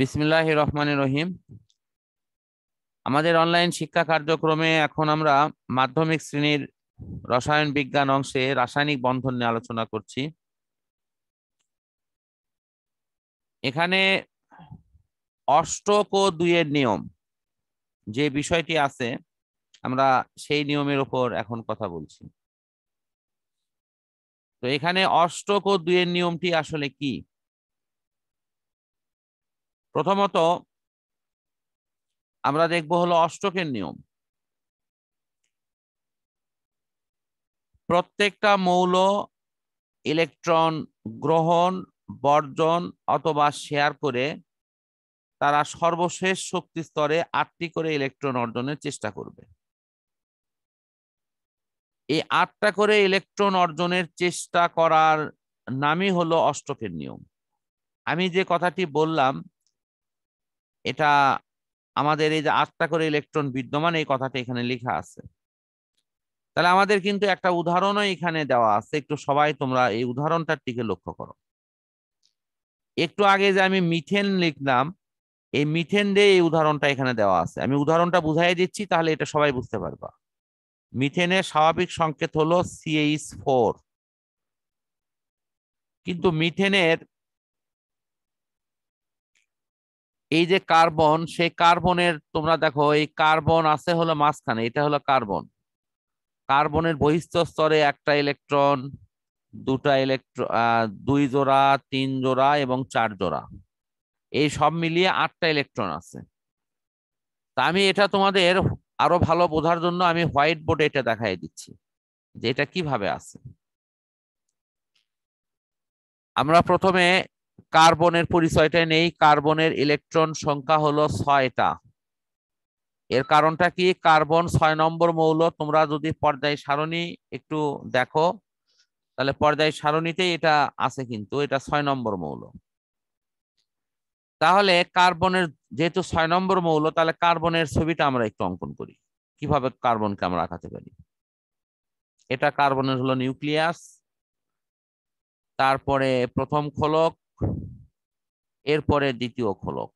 বিসমিল্লাহির রহমানির রহিম। আমাদের অনলাইন শিক্ষা কার্যক্রমে এখন আমরা মাধ্যমিক শ্রেণীর রসায়ন বিজ্ঞান অংশে রাসায়নিক বন্ধন নিয়ে আলোচনা করছি। এখানে অষ্টক ও দুইয়ের নিয়ম যে বিষয়টি আছে, আমরা সেই নিয়মের উপর এখন কথা বলছি। তো এখানে অষ্টক ও দুইয়ের নিয়মটি আসলে কি? প্রথমত আমরা দেখব হলো অষ্টকের নিয়ম। প্রত্যেকটা মৌল ইলেকট্রন গ্রহণ, বর্জন অথবা শেয়ার করে তারা সর্বশেষ শক্তি স্তরে 8টি করে ইলেকট্রন অর্জনের চেষ্টা করবে। এই 8টা করে ইলেকট্রন অর্জনের চেষ্টা করার নামই হলো অষ্টকের নিয়ম। আমি যে কথাটি বললাম এটা আমাদের এই যে 8টা করে ইলেকট্রন বিদ্যমান, এই কথাটা এখানে লেখা আছে। তাহলে আমাদের কিন্তু একটা উদাহরণও এখানে দেওয়া আছে। একটু সবাই তোমরা এই উদাহরণটার দিকে লক্ষ্য করো। একটু আগে যে আমি মিথেন লিখলাম, এই মিথেন দিয়ে এই উদাহরণটা এখানে দেওয়া আছে। আমি উদাহরণটা বুঝাই দিচ্ছি, তাহলে এটা সবাই বুঝতে পারবা। মিথেনের স্বাভাবিক সংকেত হলো CH4, কিন্তু মিথেনের এই যে কার্বন, সেই কার্বনের তোমরা দেখো এই কার্বন আছে হলো মাঝখানে, এটা হলো কার্বন। কার্বনের বহিস্থ স্তরে একটা ইলেকট্রন, দুটা ইলেকট্রন, 2 জোড়া, 3 জোড়া এবং 4 জোড়া, এই সব মিলিয়ে 8টা ইলেকট্রন আছে। তা আমি এটা তোমাদের আরো ভালো বোঝার জন্য আমি হোয়াইট বোর্ডে এটা দেখাই দিচ্ছি যে এটা কিভাবে আছে। আমরা প্রথমে কার্বনের পরিচয়টা নেই। কার্বনের ইলেকট্রন সংখ্যা হলো 6টা। এর কারণটা কি? কার্বন 6 নম্বর মৌল। তোমরা যদি পর্যায় সারণী একটু দেখো, তাহলে পর্যায় সারণীতেই এটা আছে, কিন্তু এটা 6 নম্বর মৌল। তাহলে কার্বনের যেহেতু 6 নম্বর মৌল, তাহলে কার্বনের ছবিটা আমরা একটু অঙ্কন করি। কিভাবে কার্বনকে আমরা আঁকাতে পারি? এটা কার্বনের হলো নিউক্লিয়াস, তারপরে প্রথম খোলক, এরপরে দ্বিতীয় খোলক।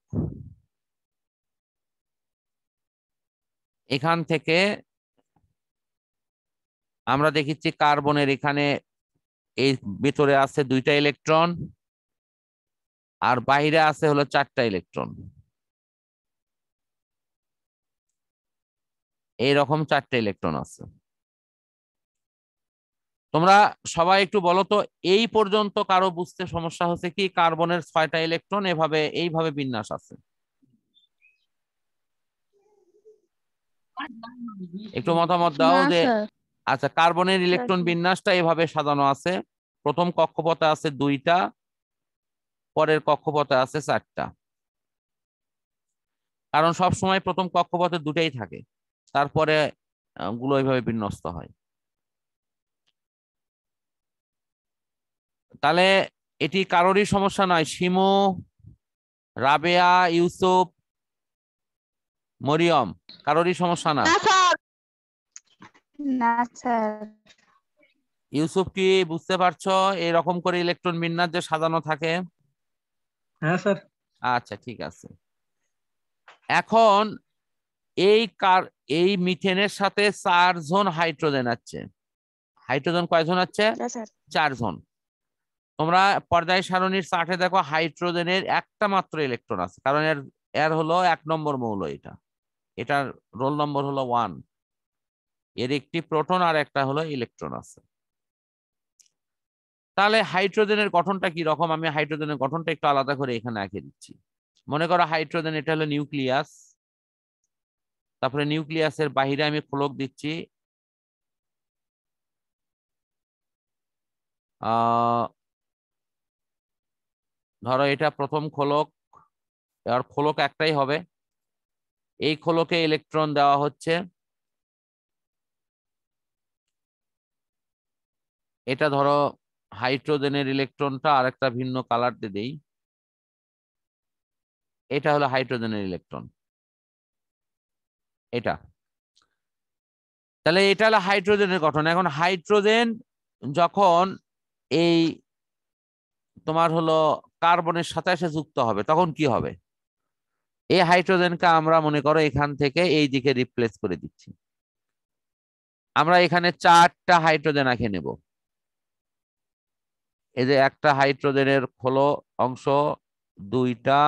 এখান থেকে আমরা দেখেছি কার্বনের এখানে এই ভিতরে আছে 2টা ইলেকট্রন, আর বাইরে আছে হলো 4টা ইলেকট্রন। এইরকম 4টা ইলেকট্রন আছে। তোমরা সবাই একটু বলো তো, এই পর্যন্ত কারো বুঝতে সমস্যা হচ্ছে কি? কার্বনের 6টা ইলেকট্রন এইভাবে বিন্যাস আছে। একটু মতামত দাও যে আচ্ছা, কার্বনের ইলেকট্রন বিন্যাসটা এভাবে সাজানো আছে। প্রথম কক্ষপথে আছে 2টা, পরের কক্ষপথে আছে 4টা। কারণ সব সময় প্রথম কক্ষপথে 2টাই থাকে, তারপরে গুলো এইভাবে বিন্যস্ত হয়। তাহলে এটি কারোরই সমস্যা নয়। শিমু, রাবেয়া, ইউসুফ, মরিয়ম, কারোরই সমস্যা না? না স্যার। ইউসুফ, কি বুঝতে পারছো এরকম করে ইলেকট্রন বিন্যাস যে সাজানো থাকে? হ্যাঁ স্যার। আচ্ছা, ঠিক আছে। এখন এই মিথেনের সাথে 4 জন হাইড্রোজেন আছে। হাইড্রোজেন কয়জন আছে? 4 জন। তোমরা পর্যায় সারণীর চার্টে দেখো, হাইড্রোজেনের একটা মাত্র ইলেকট্রন আছে, কারণ এর হলো 1 নম্বর মৌল। এটার রোল নম্বর হলো 1। এর একটি প্রোটন আর একটা হলো ইলেকট্রন আছে। তাহলে হাইড্রোজেনের গঠনটা কি রকম? আমি হাইড্রোজেনের গঠনটা একটু আলাদা করে এখানে এঁকে দিচ্ছি। মনে করো হাইড্রোজেন, এটা হলো নিউক্লিয়াস, তারপরে নিউক্লিয়াসের বাহিরে আমি খোলক দিচ্ছি। ধরো এটা প্রথম খোলক, আর খোলক একটাই হবে। এই খোলকে ইলেকট্রন দেওয়া হচ্ছে। এটা ধরো হাইড্রোজেনের ইলেকট্রনটা আরেকটা ভিন্ন কালার দিয়ে দেই। এটা হলো হাইড্রোজেনের ইলেকট্রন, এটা। তাহলে এটা হলো হাইড্রোজেনের গঠন। এখন হাইড্রোজেন যখন এই তোমার হলো কার্বনের সাথে এসে যুক্ত হবে, তখন কি হবে? এই হাইড্রোজেনকে আমরা মনে করো এখান থেকে এই দিকে রিপ্লেস করে দিচ্ছি। আমরা এখানে 4টা হাইড্রোজেন আঁকে নেব। এই যে একটা হাইড্রোজেনের হলো অংশ, 2টা,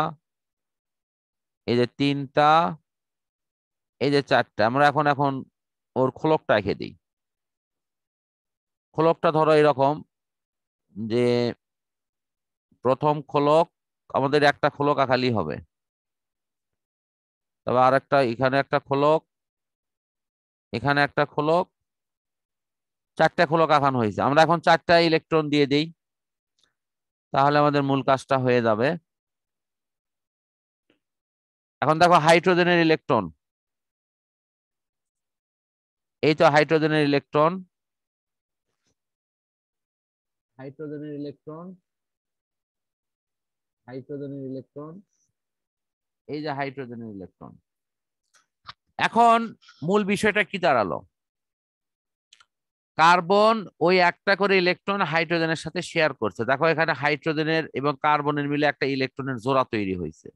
এই যে 3টা, এই যে 4টা। আমরা এখন ওর খোলকটা এঁকে দিই। খোলকটা ধরো এরকম যে প্রথম খোলক আমাদের একটা খোলক আঁকালি হবে, তবে আর একটা এখানে একটা খোলক, এখানে একটা খোলক, 4টা খোলক আঁকানো হয়েছে। আমরা এখন 4টা ইলেকট্রন দিয়ে দিই, তাহলে আমাদের মূল কাজটা হয়ে যাবে। এখন দেখো হাইড্রোজেনের ইলেকট্রন, এই তো হাইড্রোজেনের ইলেকট্রন, হাইড্রোজেনের ইলেকট্রন, হাইড্রোজেনের ইলেকট্রন, এই যে হাইড্রোজেনের ইলেকট্রন। এখন মূল বিষয়টা কি দাঁড়ালো? কার্বন ওই একটা করে ইলেকট্রন হাইড্রোজেনের সাথে শেয়ার করছে। দেখো এখানে হাইড্রোজেনের এবং কার্বনের মিলে একটা ইলেকট্রনের জোড়া তৈরি হয়েছে।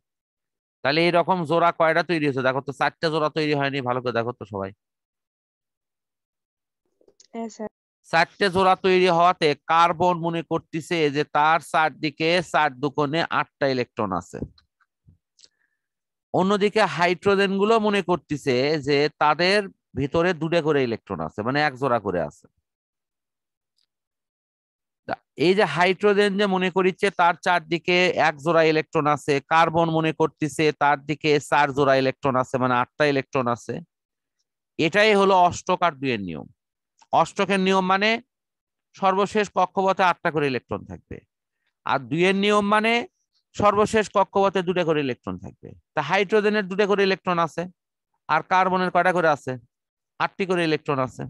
তাহলে এইরকম জোড়া কয়টা তৈরি হয়েছে? দেখো তো 4টা জোড়া তৈরি হয়নি? ভালো করে দেখো তো সবাই। 4টে জোড়া তৈরি হওয়াতে কার্বন মনে করতেছে যে তার চারদিকে 4 দুকোণে 8টা ইলেকট্রন আছে। অন্যদিকে হাইড্রোজেন গুলো মনে করতেছে যে তাদের ভিতরে 2টা করে ইলেকট্রন আছে, মানে 1 জোড়া করে আছে। এই যে হাইড্রোজেন যে মনে করিচ্ছে তার চারদিকে 1 জোড়া ইলেকট্রন আছে, কার্বন মনে করতেছে তার দিকে 4 জোড়া ইলেকট্রন আছে, মানে 8টা ইলেকট্রন আছে। এটাই হলো অষ্টক আর 2 এর নিয়ম। অষ্টকের নিয়ম মানে সর্বশেষ কক্ষপথে 8টা করে ইলেকট্রন থাকবে, আর 2 এর নিয়ম মানে সর্বশেষ কক্ষপথে 2টা করে ইলেকট্রন থাকবে। তা হাইড্রোজেনের 2টা করে ইলেকট্রন আছে, আর কার্বনের কয়টা করে আছে? 8টি করে ইলেকট্রন আছে।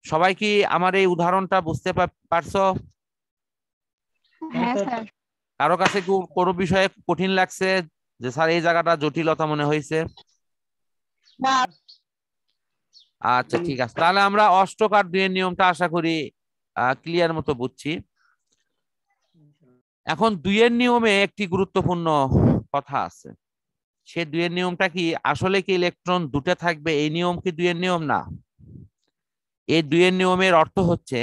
সবাই কি আমার এই উদাহরণটা বুঝতে পারছো? হ্যাঁ স্যার। কারো কাছে কি কোনো বিষয়ে কঠিন লাগছে যে স্যার এই জায়গাটা জটিলতা মনে হয়েছে? আচ্ছা ঠিক আছে, তাহলে আমরা অষ্টক আর 2 এর নিয়মটা আশা করি ক্লিয়ার মতো বুঝছি। এখন 2 এর নিয়মে একটি গুরুত্বপূর্ণ কথা আছে। সে 2 এর নিয়মটা কি? আসলে কি ইলেকট্রন 2টা থাকবে এই নিয়ম কি 2 এর নিয়ম? না। এই 2 এর নিয়মের অর্থ হচ্ছে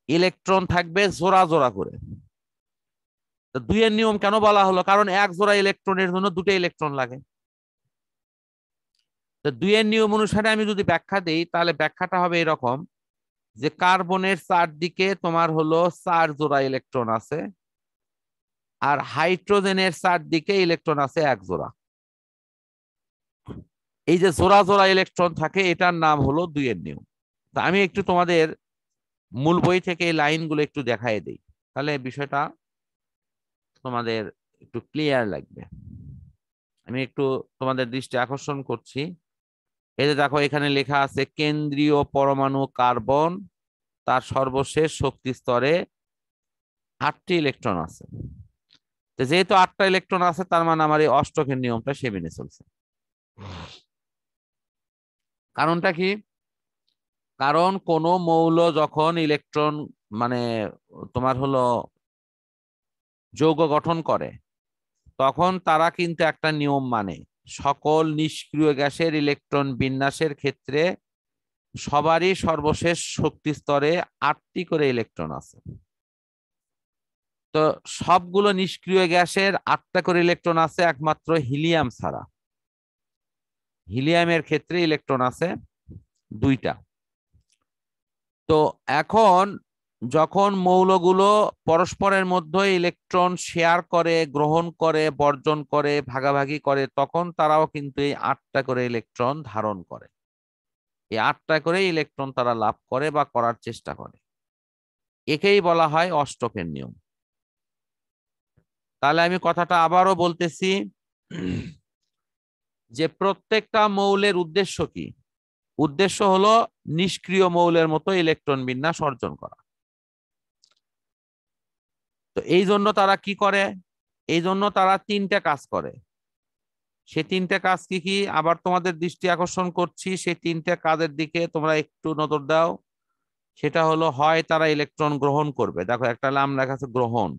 ইলেকট্রন থাকবে জোড়া জোড়া করে। তো 2 এর নিয়ম কেন বলা হলো? কারণ 1 জোড়া ইলেকট্রনের জন্য 2টা ইলেকট্রন লাগে। তো 2 এর নিয়ম অনুসারে আমি যদি ব্যাখ্যা দেই, তাহলে ব্যাখ্যাটা হবে এরকম যে কার্বনের চারদিকে তোমার হলো 4 জোড়া ইলেকট্রন আছে, আর হাইড্রোজেনের চারদিকে ইলেকট্রন আছে 1 জোড়া। এই যে জোড়া জোড়া ইলেকট্রন থাকে এটার নাম হলো 2 এর নিয়ম। তা আমি একটু তোমাদের মূল বই থেকে এই লাইনগুলো একটু দেখাই দেই, তাহলে বিষয়টা তোমাদের একটু ক্লিয়ার লাগবে। আমি একটু তোমাদের দৃষ্টি আকর্ষণ করছি। এই যে দেখো এখানে লেখা আছে কেন্দ্রীয় পরমাণু কার্বন, তার সর্বশেষ শক্তি স্তরে 8টি ইলেকট্রন আছে। তো যেহেতু 8টা ইলেকট্রন আছে, তার মানে আমার এই অষ্টকের নিয়মটা সে মেনে চলছে। কারণটা কি? কারণ কোন মৌল যখন ইলেকট্রন মানে তোমার হলো যৌগ গঠন করে, তখন তারা কিন্তু একটা নিয়ম মানে সকল নিষ্ক্রিয় গ্যাসের ইলেকট্রন বিন্যাসের ক্ষেত্রে সবারই সর্বশেষ শক্তি স্তরে 8টি করে ইলেকট্রন আছে। তো সবগুলো নিষ্ক্রিয় গ্যাসের 8টা করে ইলেকট্রন আছে, একমাত্র হিলিয়াম ছাড়া। হিলিয়ামের ক্ষেত্রে ইলেকট্রন আছে 2টা। তো এখন যখন মৌলগুলো পরস্পরের মধ্যে ইলেকট্রন শেয়ার করে, গ্রহণ করে, বর্জন করে, ভাগাভাগি করে, তখন তারাও কিন্তু এই 8টা করে ইলেকট্রন ধারণ করে। এই 8টা করে ইলেকট্রন তারা লাভ করে বা করার চেষ্টা করে। একেই বলা হয় অষ্টকের নিয়ম। তাহলে আমি কথাটা আবারও বলতেছি যে প্রত্যেকটা মৌলের উদ্দেশ্য কি? উদ্দেশ্য হলো নিষ্ক্রিয় মৌলের মতো ইলেকট্রন বিন্যাস অর্জন করা। তো এই জন্য তারা কি করে? এই জন্য তারা 3টে কাজ করে। সে 3টে কাজ কি কি আবার তোমাদের দৃষ্টি আকর্ষণ করছি, সেই 3টে কাজের দিকে তোমরা একটু নজর দাও। সেটা হলো, হয় তারা ইলেকট্রন গ্রহণ করবে, দেখো একটা নাম লেখা আছে গ্রহণ।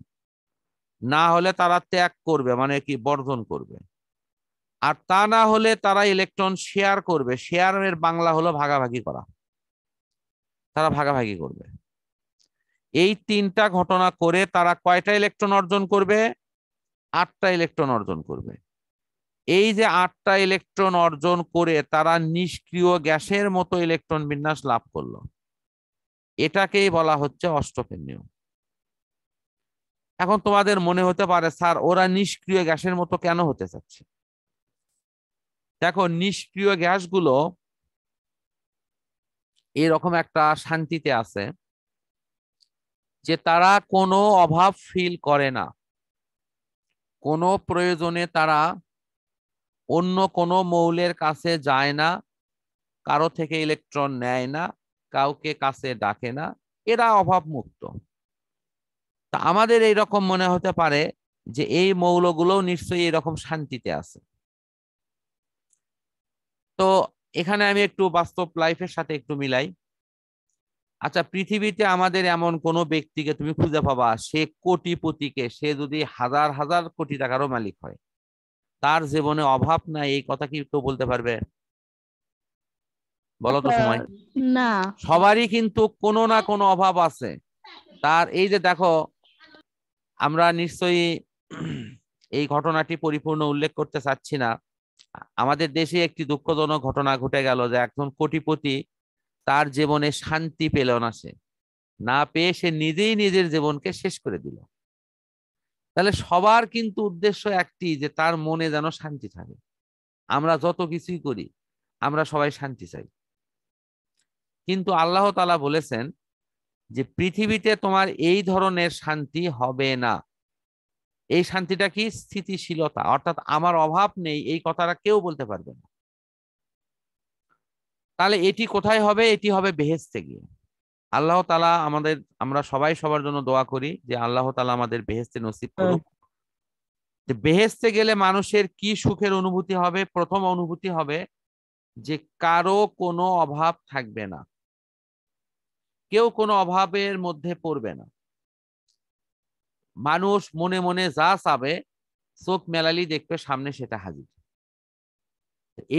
না হলে তারা ত্যাগ করবে, মানে কি বর্জন করবে। আর তা না হলে তারা ইলেকট্রন শেয়ার করবে। শেয়ারের বাংলা হলো ভাগাভাগি করা, তারা ভাগাভাগি করবে। এই তিনটা ঘটনা করে তারা কয়টা ইলেকট্রন অর্জন করবে? 8টা ইলেকট্রন অর্জন করবে। এই যে 8টা ইলেকট্রন অর্জন করে তারা নিষ্ক্রিয় গ্যাসের মতো ইলেকট্রন বিন্যাস লাভ করলো, এটাকেই বলা হচ্ছে অষ্টকের নিয়ম। এখন তোমাদের মনে হতে পারে, স্যার ওরা নিষ্ক্রিয় গ্যাসের মতো কেন হতে চাচ্ছে? দেখো, নিষ্ক্রিয় গ্যাসগুলো এরকম একটা শান্তিতে আছে যে তারা কোনো অভাব ফিল করে না, কোনো প্রয়োজনে তারা অন্য কোনো মৌলের কাছে যায় না, কারো থেকে ইলেকট্রন নেয় না, কাউকে কাছে ডাকে না, এরা অভাব মুক্ত। তা আমাদের এইরকম মনে হতে পারে যে এই মৌলগুলো নিশ্চয়ই এরকম শান্তিতে আছে। তো এখানে আমি একটু বাস্তব লাইফের সাথে একটু মিলাই। আচ্ছা, পৃথিবীতে আমাদের এমন কোন ব্যক্তিকে তুমি খুঁজে পাবা, সে কোটিপতিকে, সে যদি হাজার হাজার কোটি টাকারও মালিক হয়, তার জীবনে অভাব নাই, এই কথা কি কেউ বলতে পারবে? বলো তো সময়। না। সবারই কিন্তু কোনো না কোনো অভাব আছে তার। এই যে দেখো, আমরা নিশ্চয়ই এই ঘটনাটি পরিপূর্ণ উল্লেখ করতে চাচ্ছি না। আমাদের দেশে একটি দুঃখজনক ঘটনা ঘটে গেল যে একজন কোটিপতি তার জীবনে শান্তি পেল না, সে না পেয়ে সে নিজেই নিজের জীবনকে শেষ করে দিল। তাহলে সবার কিন্তু উদ্দেশ্য একটি, যে তার মনে যেন শান্তি থাকে। আমরা যত কিছুই করি, আমরা সবাই শান্তি চাই। কিন্তু আল্লাহ তাআলা বলেছেন যে পৃথিবীতে তোমার এই ধরনের শান্তি হবে না। এই শান্তিটা কি? স্থিতিশীলতা, অর্থাৎ আমার অভাব নেই, এই কথাটা কেউ বলতে পারবে না। তাহলে এটি কোথায় হবে? এটি হবে বেহেশতে গিয়ে। আল্লাহ তাআলা আমাদের, আমরা সবাই সবার জন্য দোয়া করি যে আল্লাহ তাআলা আমাদের বেহেশতে নসিব করুক। যে বেহেশতে গেলে মানুষের কি সুখের অনুভূতি হবে? প্রথম অনুভূতি হবে যে কারো কোনো অভাব থাকবে না, কেউ কোনো অভাবের মধ্যে পড়বে না। মানুষ মনে মনে যা চাবে, চোখ মেলালি দেখবে সামনে সেটা হাজির।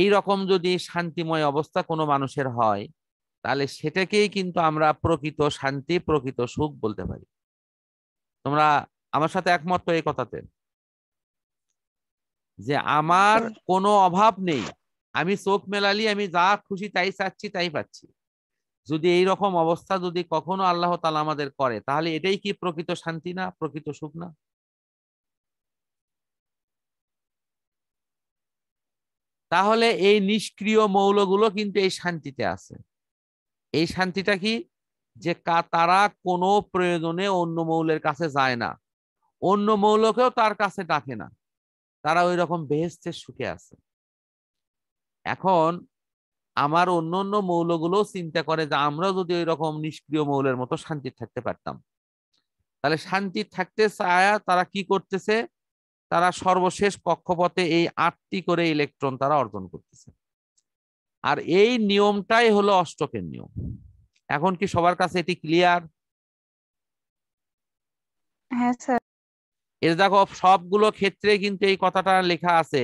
এই রকম যদি শান্তিময় অবস্থা কোনো মানুষের হয়, তাহলে সেটাকেই কিন্তু আমরা প্রকৃত শান্তি, প্রকৃত সুখ বলতে পারি। তোমরা আমার সাথে একমত তো এই কথাতে? যে আমার কোনো অভাব নেই, আমি চোখ মেলালি আমি যা খুশি তাই চাচ্ছি তাই পাচ্ছি। যদি এই রকম অবস্থা যদি কখনো আল্লাহ তাআলা আমাদের করে, তাহলে এটাই কি প্রকৃত শান্তি না, প্রকৃত সুখ না? তাহলে এই নিষ্ক্রিয় মৌলগুলো কিন্তু এই শান্তিতে আছে। এই শান্তিটা কি? যে তারা কোনো প্রয়োজনে অন্য মৌলের কাছে যায় না, অন্য মৌলকেও তার কাছে ডাকে না, তারা ওই রকম বেহেশতের সুখে আছে। এখন আমার অন্য অন্য মৌলগুলো চিন্তা করে যে আমরা যদি ওই রকম নিষ্ক্রিয় মৌলের মতো শান্তি থাকতে পারতাম, তাহলে শান্তি থাকতে চায় তারা কি করতেছে? তারা সর্বশেষ কক্ষপথে এই 8টি করে ইলেকট্রন তারা অর্জন করতেছে। আর এই নিয়মটাই হলো অষ্টকের নিয়ম। এখন কি সবার কাছে এটি ক্লিয়ার? হ্যাঁ স্যার। এর দেখো, সবগুলো ক্ষেত্রে কিন্তু এই কথাটা লেখা আছে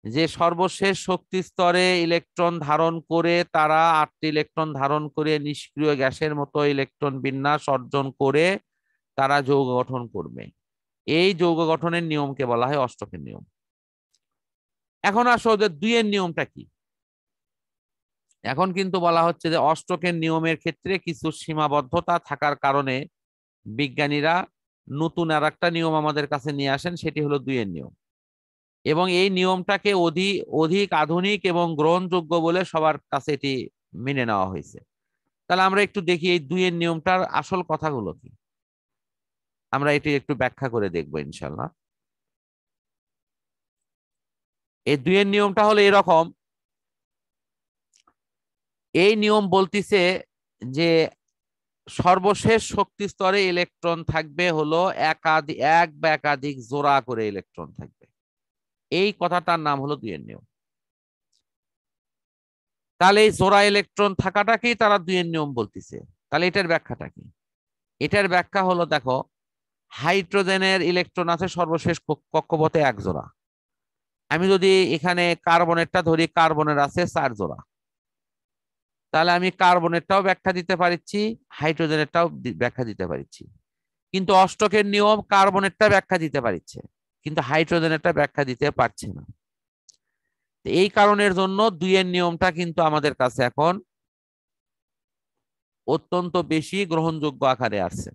যে সর্বশেষ শক্তি স্তরে ইলেকট্রন ধারণ করে তারা 8টি ইলেকট্রন ধারণ করে নিষ্ক্রিয় গ্যাসের মতো ইলেকট্রন বিন্যাস অর্জন করে তারা যৌগ গঠন করবে। এই যৌগ গঠনের নিয়মকে বলা হয় অষ্টকের নিয়ম। এখন আসো যে 2 এর নিয়মটা কি? এখন কিন্তু বলা হচ্ছে যে অষ্টকের নিয়মের ক্ষেত্রে কিছু সীমাবদ্ধতা থাকার কারণে বিজ্ঞানীরা নতুন আর একটা নিয়ম আমাদের কাছে নিয়ে আসেন, সেটি হলো 2 এর নিয়ম। এবং এই নিয়মটাকে অধিক অধিক আধুনিক এবং গ্রহণযোগ্য বলে সবার কাছে এটি মেনে নেওয়া হয়েছে। তাহলে আমরা একটু দেখি এই 2 এর নিয়মটার আসল কথাগুলো কি, আমরা এটি একটু ব্যাখ্যা করে দেখবো ইনশাল্লাহ। এই 2 এর নিয়মটা হলো এরকম। এই নিয়ম বলতিছে যে সর্বশেষ শক্তি স্তরে ইলেকট্রন থাকবে হলো এক বা একাধিক জোড়া করে ইলেকট্রন থাকবে। এই কথাটার নাম হলো 2 এর নিয়ম। তাহলে এই জোড়া ইলেকট্রন থাকাটাকেই তারা 2 এর নিয়ম বলতিছে। তাহলে এটার ব্যাখ্যাটা কি? এটার ব্যাখ্যা হলো, দেখো, হাইড্রোজেনের ইলেকট্রন আছে সর্বশেষ কক্ষপথে 1 জোড়া। আমি যদি এখানে কার্বনেরটা ধরি, কার্বনের আছে 4 জোড়া, তাহলে আমি কার্বনেরটাও ব্যাখ্যা দিতে পারছি, হাইড্রোজেনেরটাও ব্যাখ্যা দিতে পারছি। কিন্তু অষ্টকের নিয়ম কার্বনেরটা ব্যাখ্যা দিতে পারছে, কিন্তু হাইড্রোজেনেরটা ব্যাখ্যা দিতে পারছে না। এই কারণের জন্য 2 এর নিয়মটা কিন্তু আমাদের কাছে এখন অত্যন্ত বেশি গ্রহণযোগ্য আকারে আসছে।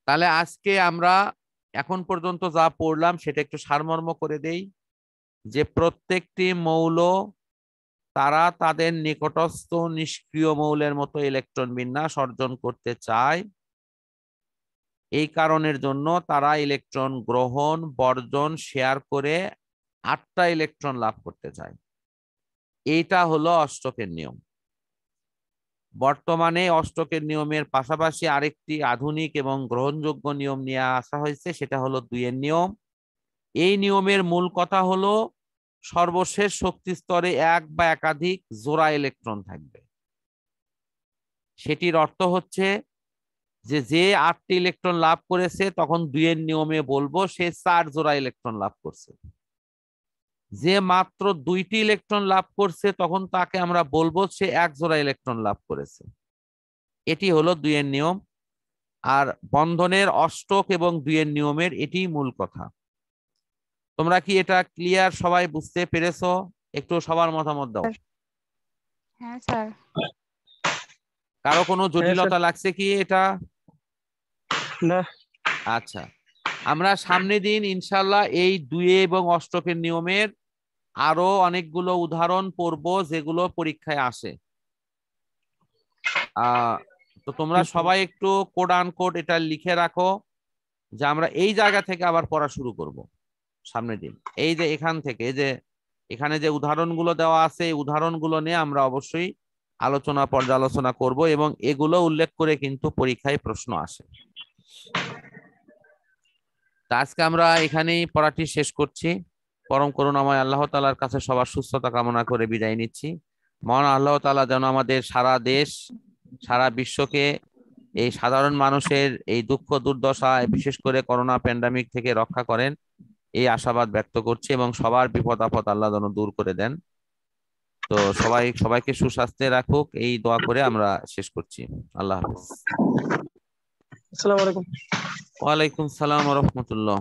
তাহলে আজকে আমরা এখন পর্যন্ত যা পড়লাম সেটা একটু সারমর্ম করে দেই, যে প্রত্যেকটি মৌল তারা তাদের নিকটস্থ নিষ্ক্রিয় মৌলের মতো ইলেকট্রন বিন্যাস অর্জন করতে চায়। এই কারণের জন্য তারা ইলেকট্রন গ্রহণ, বর্জন, শেয়ার করে 8টা ইলেকট্রন লাভ করতে চায়। এইটা হলো অষ্টকের নিয়ম। বর্তমানে অষ্টকের নিয়মের পাশাপাশি আরেকটি আধুনিক এবং গ্রহণযোগ্য নিয়ম নিয়ে আসা হয়েছে, সেটা হলো 2 এর নিয়ম। এই নিয়মের মূল কথা হলো সর্বশেষ শক্তি স্তরে 1 বা একাধিক জোড়া ইলেকট্রন থাকবে। সেটির অর্থ হচ্ছে যে 8টি ইলেকট্রন লাভ করেছে তখন 2 এর নিয়মে বলবো সে 4 জোড়া ইলেকট্রন লাভ করছে। যে মাত্র 2টি ইলেকট্রন লাভ করছে তখন তাকে আমরা বলবো সে 1 জোড়া ইলেকট্রন লাভ করেছে। এটি হলো 2 এর নিয়ম। আর বন্ধনের অষ্টক এবং 2 এর নিয়মের এটি মূল কথা। তোমরা কি এটা ক্লিয়ার, সবাই বুঝতে পেরেছো? একটু সবার মতামত দাও। হ্যাঁ স্যার। কারো কোনো জটিলতা লাগছে কি এটা? না। আচ্ছা, আমরা সামনে দিন ইনশাল্লাহ এই 2 এবং অষ্টকের নিয়মের আরো অনেকগুলো উদাহরণ পড়বো যেগুলো পরীক্ষায় আসে। তো তোমরা সবাই একটু কোড আন কোড এটা লিখে রাখো যে আমরা এই জায়গা থেকে আবার পড়া শুরু করব সামনের দিন। এই যে এখান থেকে, এই যে এখানে যে উদাহরণগুলো দেওয়া আছে এই উদাহরণগুলো নিয়ে আমরা অবশ্যই পর্যালোচনা করব এবং এগুলো উল্লেখ করে কিন্তু পরীক্ষায় প্রশ্ন আসে। তা আজকে আমরা এখানেই পড়াটি শেষ করছি। পরম করুণাময় আল্লাহ তাআলার কাছে সবার সুস্থতা কামনা করে বিদায় নিচ্ছি। মহান আল্লাহ তাআলা যেন আমাদের সারা দেশ, সারা বিশ্বকে এই সাধারণ মানুষের এই দুঃখ দুর্দশা, বিশেষ করে করোনা প্যান্ডামিক থেকে রক্ষা করেন, এই আশাবাদ ব্যক্ত করছি এবং সবার বিপদ আপদ আল্লাহ যেন দূর করে দেন। তো সবাইকে সুস্বাস্থ্যে রাখুক এই দোয়া করে আমরা শেষ করছি। আল্লাহ হাফেজ। আসসালামু আলাইকুম। ওয়ালাইকুম সালাম ওয়া রাহমাতুল্লাহ।